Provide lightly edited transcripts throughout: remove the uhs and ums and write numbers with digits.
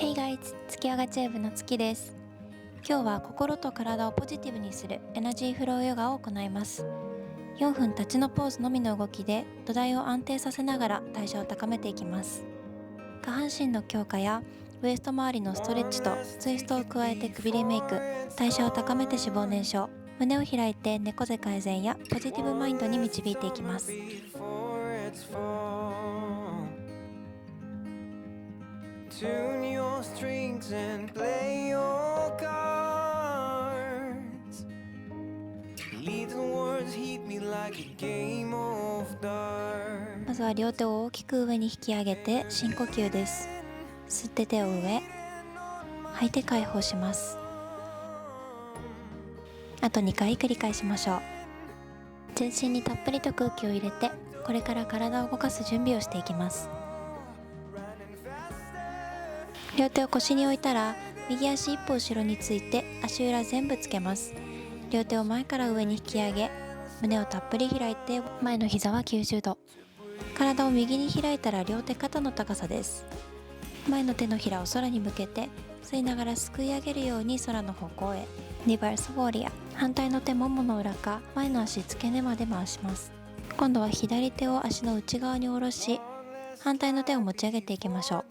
Hey guys! 月ヨガチューブの月です。今日は心と体をポジティブにするエナジーフローヨガを行います。4分立ちのポーズのみの動きで土台を安定させながら代謝を高めていきます。下半身の強化やウエスト周りのストレッチとツイストを加えてくびれメイク、代謝を高めて脂肪燃焼、胸を開いて猫背改善やポジティブマインドに導いていきます。Tune your strings and play your cards. Leave the words hit me like a game of darts. まずは両手を大きく上に引き上げて深呼吸です。吸って手を上、吐いて解放します。あと2回繰り返しましょう。全身にたっぷりと空気を入れて、これから体を動かす準備をしていきます。両手を腰に置いたら、右足一歩後ろについて足裏全部つけます。両手を前から上に引き上げ、胸をたっぷり開いて前の膝は90度。体を右に開いたら両手肩の高さです。前の手のひらを空に向けて吸いながらすくい上げるように空の方向へ。リバースウォーリア。反対の手ももの裏か前の足付け根まで回します。今度は左手を足の内側に下ろし、反対の手を持ち上げていきましょう。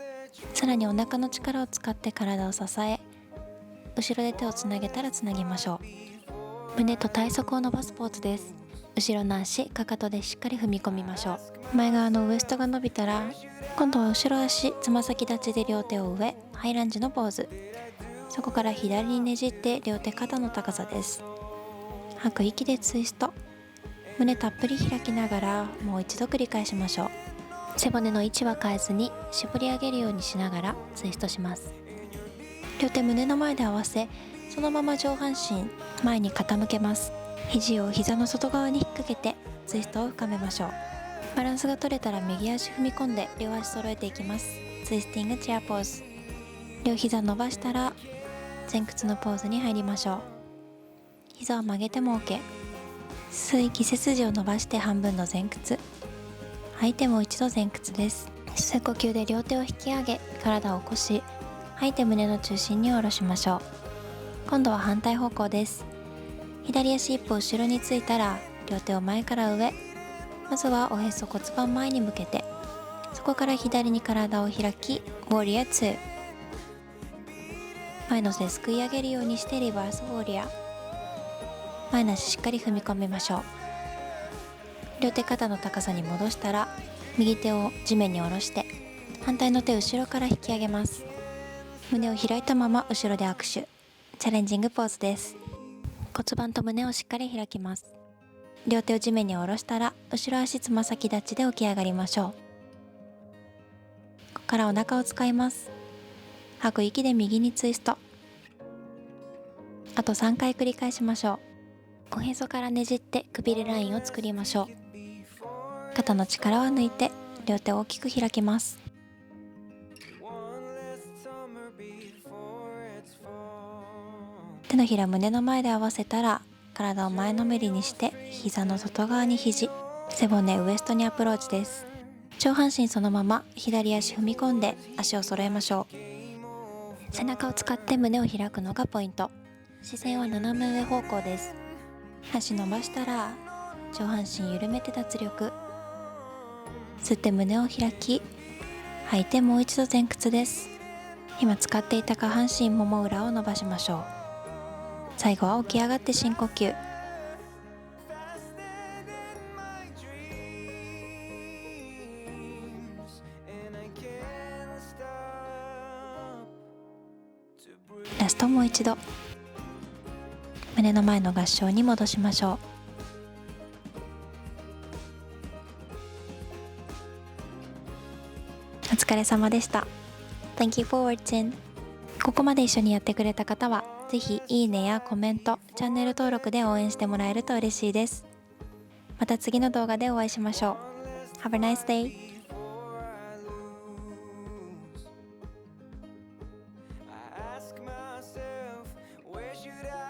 さらにお腹の力を使って体を支え、後ろで手をつなげたらつなぎましょう。胸と体側を伸ばすポーズです。後ろの足、かかとでしっかり踏み込みましょう。前側のウエストが伸びたら、今度は後ろ足、つま先立ちで両手を上、ハイランジのポーズ。そこから左にねじって両手肩の高さです。吐く息でツイスト。胸たっぷり開きながらもう一度繰り返しましょう。背骨の位置は変えずに絞り上げるようにしながらツイストします。両手胸の前で合わせ、そのまま上半身前に傾けます。肘を膝の外側に引っ掛けてツイストを深めましょう。バランスが取れたら右足踏み込んで両足揃えていきます。ツイスティングチェアポーズ。両膝伸ばしたら前屈のポーズに入りましょう。膝を曲げても OK。 吸う息、背筋を伸ばして半分の前屈。吐いてもう一度前屈です。吸う呼吸で両手を引き上げ、体を起こし、吐いて胸の中心に下ろしましょう。今度は反対方向です。左足一歩後ろについたら両手を前から上。まずはおへそ骨盤前に向けて、そこから左に体を開き、ウォリア2。前の背すくい上げるようにしてリバースウォリア。前の足しっかり踏み込みましょう。両手肩の高さに戻したら、右手を地面に下ろして、反対の手後ろから引き上げます。胸を開いたまま後ろで握手。チャレンジングポーズです。骨盤と胸をしっかり開きます。両手を地面に下ろしたら、後ろ足つま先立ちで起き上がりましょう。ここからお腹を使います。吐く息で右にツイスト。あと3回繰り返しましょう。おへそからねじってくびれラインを作りましょう。肩の力を抜いて両手を大きく開きます。手のひら胸の前で合わせたら、体を前のめりにして膝の外側に肘、背骨ウエストにアプローチです。上半身そのまま左足踏み込んで足を揃えましょう。背中を使って胸を開くのがポイント。視線は斜め上方向です。足伸ばしたら上半身緩めて脱力。吸って胸を開き、吐いてもう一度前屈です。今使っていた下半身もも裏を伸ばしましょう。最後は起き上がって深呼吸。ラストもう一度。胸の前の合掌に戻しましょう。お疲れ様でした。Thank you for watching。 ここまで一緒にやってくれた方は、ぜひいいねやコメント、チャンネル登録で応援してもらえると嬉しいです。また次の動画でお会いしましょう。Have a nice day! I ask myself, where should I